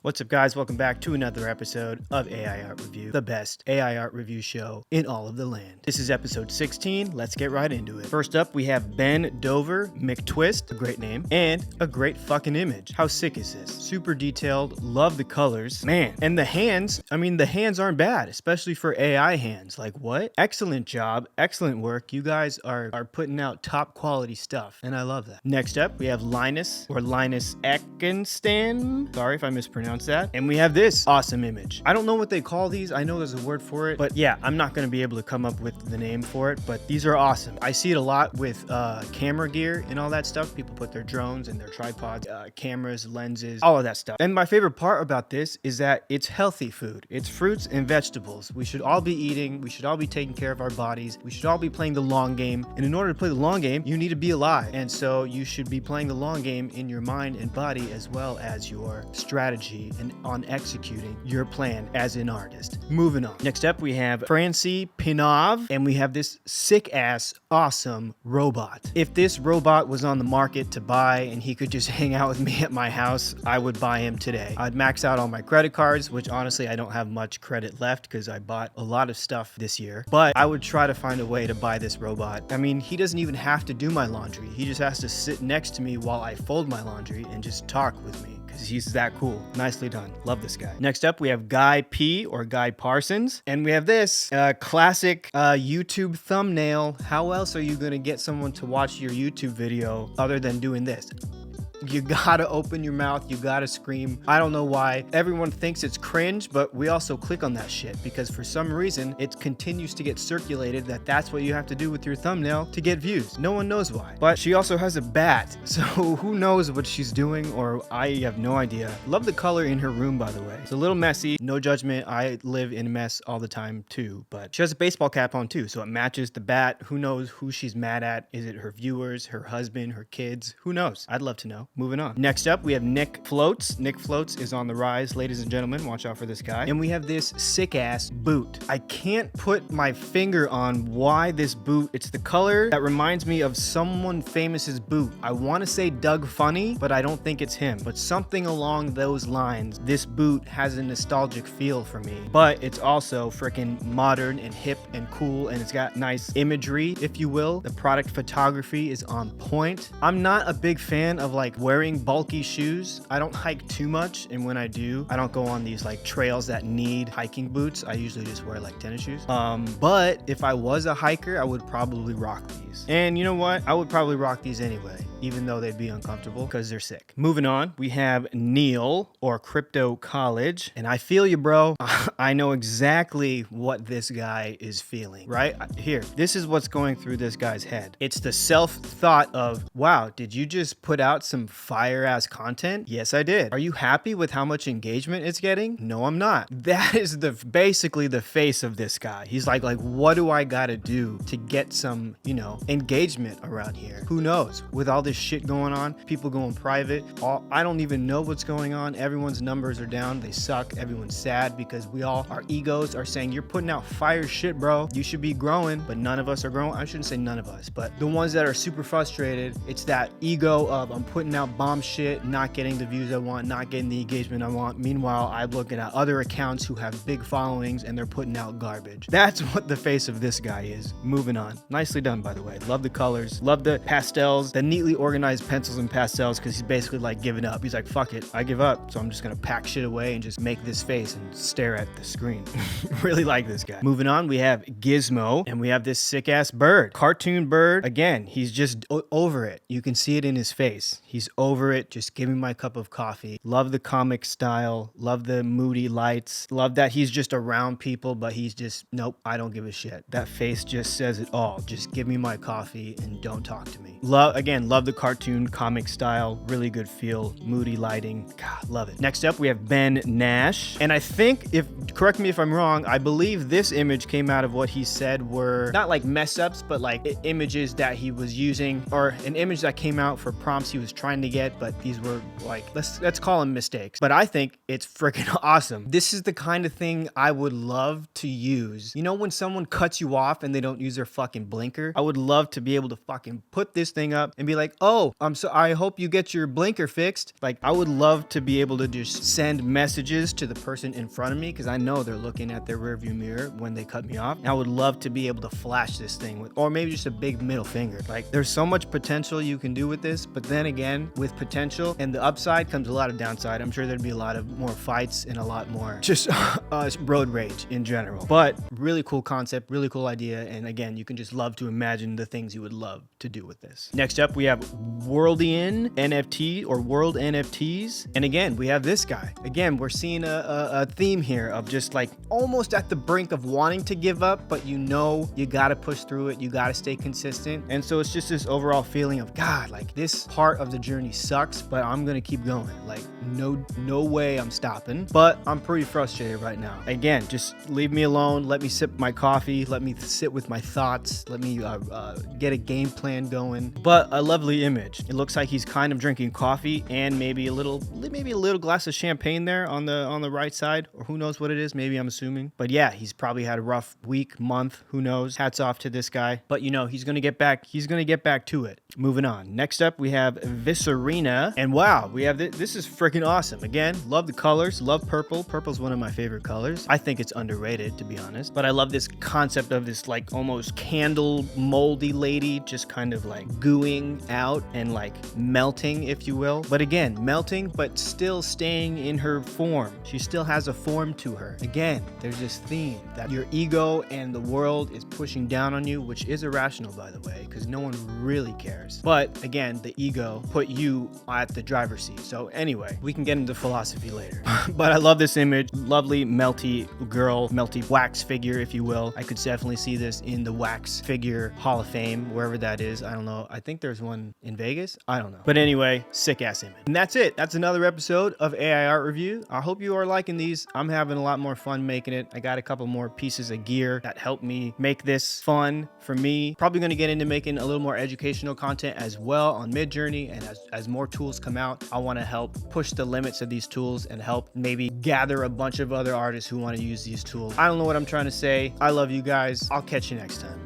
What's up, guys? Welcome back to another episode of AI Art Review, the best AI art review show in all of the land. This is episode 16. Let's get right into it. First up, we have Ben Dover McTwist, a great name, and a great fucking image. How sick is this? Super detailed, love the colors. Man, and the hands, the hands aren't bad, especially for AI hands. Like, what? Excellent job, excellent work. You guys are putting out top quality stuff, and I love that. Next up, we have Linus Eckenstan. Sorry if I mispronounced that. And we have this awesome image. I don't know what they call these. I know there's a word for it, but yeah, I'm not going to be able to come up with the name for it, but these are awesome. I see it a lot with camera gear and all that stuff. People put their drones and their tripods, cameras, lenses, all of that stuff. And my favorite part about this is that it's healthy food. It's fruits and vegetables. We should all be eating. We should all be taking care of our bodies. We should all be playing the long game. And in order to play the long game, you need to be alive. And so you should be playing the long game in your mind and body, as well as your strategy and on executing your plan as an artist. Moving on. Next up, we have Francie Pinov, and we have this sick ass awesome robot. If this robot was on the market to buy and he could just hang out with me at my house, I would buy him today. I'd max out all my credit cards, which honestly I don't have much credit left because I bought a lot of stuff this year, but I would try to find a way to buy this robot. He doesn't even have to do my laundry. He just has to sit next to me while I fold my laundry and just talk with me, because he's that cool. Nicely done. Love this guy. Next up, we have Guy P, or Guy Parsons. And we have this classic YouTube thumbnail. How else are you going to get someone to watch your YouTube video other than doing this? You gotta open your mouth, you gotta scream. I don't know why everyone thinks it's cringe, but we also click on that shit because for some reason it continues to get circulated that that's what you have to do with your thumbnail to get views. No one knows why. But she also has a bat, so who knows what she's doing, or I have no idea. Love the color in her room, by the way. It's a little messy, no judgment. I live in a mess all the time too, but she has a baseball cap on too, so it matches the bat. Who knows who she's mad at? Is it her viewers, her husband, her kids? Who knows? I'd love to know. Moving on. Next up, we have Nick Floats. Nick Floats is on the rise, ladies and gentlemen. Watch out for this guy. And we have this sick ass boot. I can't put my finger on why this boot. It's the color that reminds me of someone famous's boot. I want to say Doug Funny, but I don't think it's him. But something along those lines. This boot has a nostalgic feel for me, but it's also freaking modern and hip and cool, and it's got nice imagery, if you will. The product photography is on point. I'm not a big fan of like wearing bulky shoes. I don't hike too much, and when I do, I don't go on these like trails that need hiking boots. I usually just wear like tennis shoes. But if I was a hiker, I would probably rock these. And you know what? I would probably rock these anyway, even though they'd be uncomfortable because they're sick. Moving on, we have Neil, or Crypto College, and I feel you, bro. I know exactly what this guy is feeling, right? Here, this is what's going through this guy's head. It's the self-thought of, wow, did you just put out some fire ass content? Yes, I did. Are you happy with how much engagement it's getting? No, I'm not. That is basically the face of this guy. He's like, what do I gotta do to get some, engagement around here? Who knows? With all this shit going on, people going private, I don't even know what's going on. Everyone's numbers are down. They suck. Everyone's sad because our egos are saying, you're putting out fire shit, bro. You should be growing, but none of us are growing. I shouldn't say none of us, but the ones that are super frustrated, it's that ego of I'm putting out bomb shit, not getting the views I want, not getting the engagement I want. Meanwhile, I'm looking at other accounts who have big followings and they're putting out garbage. That's what the face of this guy is. Moving on. Nicely done, by the way. Love the colors. Love the pastels, the neatly organized pencils and pastels, because he's basically like giving up. He's like, fuck it, I give up. So I'm just gonna pack shit away and just make this face and stare at the screen. Really like this guy. Moving on, we have Gizmo, and we have this sick ass bird. Cartoon bird. Again, he's just over it. You can see it in his face. He's over it. Just give me my cup of coffee. Love the comic style. Love the moody lights. Love that he's just around people, but he's just, nope, I don't give a shit. That face just says it all. Just give me my coffee and don't talk to me. Love the cartoon comic style. Really good feel. Moody lighting. God, love it. Next up, we have Ben Nash. And I think, correct me if I'm wrong, I believe this image came out of what he said were not like mess ups, but like images that he was using, or an image that came out for prompts he was trying to get, but these were like, let's call them mistakes. But I think it's freaking awesome. This is the kind of thing I would love to use. You know, when someone cuts you off and they don't use their fucking blinker, I would love to be able to fucking put this thing up and be like, oh, I hope you get your blinker fixed. Like, I would love to be able to just send messages to the person in front of me, because I know they're looking at their rearview mirror when they cut me off. And I would love to be able to flash this thing with, or maybe just a big middle finger. Like, there's so much potential you can do with this, but then again, with potential and the upside comes a lot of downside. I'm sure there'd be a lot of more fights and a lot more just road rage in general. But really cool concept, really cool idea. And again, you can just love to imagine the things you would love to do with this. Next up, we have Worldian NFT or World NFTs. And again, we have this guy. Again, we're seeing a theme here of just like almost at the brink of wanting to give up, but you know you gotta push through it, you gotta stay consistent. And so it's just this overall feeling of, God, like this part of the journey sucks, but I'm gonna keep going. Like no way I'm stopping. But I'm pretty frustrated right now. Again, just leave me alone, let me sip my coffee, let me sit with my thoughts, let me get a game plan going. But a lovely image. It looks like he's kind of drinking coffee and maybe a little glass of champagne there on the right side, or who knows what it is. Maybe I'm assuming. But yeah, he's probably had a rough week, month, who knows. Hats off to this guy. But you know, he's gonna get back to it. Moving on. Next up, we have Viscerina. And wow, we have this is freaking awesome. Again, love the colors, love purple. Purple's one of my favorite colors. I think it's underrated, to be honest. But I love this concept of this like almost candle moldy lady just kind of like gooing out and like melting, if you will. But again, melting, but still staying in her form. She still has a form to her. Again, there's this theme that your ego and the world is pushing down on you, which is irrational, by the way, because no one really cares. But again, the ego put you at the driver's seat. So anyway, we can get into philosophy later. But I love this image. Lovely melty girl, melty wax figure, if you will. I could definitely see this in the Wax Figure Hall of Fame, wherever that is. I don't know. I think there's one in Vegas. I don't know. But anyway, sick ass image. And that's it. That's another episode of AI Art Review. I hope you are liking these. I'm having a lot more fun making it. I got a couple more pieces of gear that help me make this fun for me. Probably going to get into making a little more educational content as well on Midjourney. And as more tools come out, I want to help push the limits of these tools and help maybe gather a bunch of other artists who want to use these tools. I don't know what I'm trying to say. I love you guys. I'll catch you next time.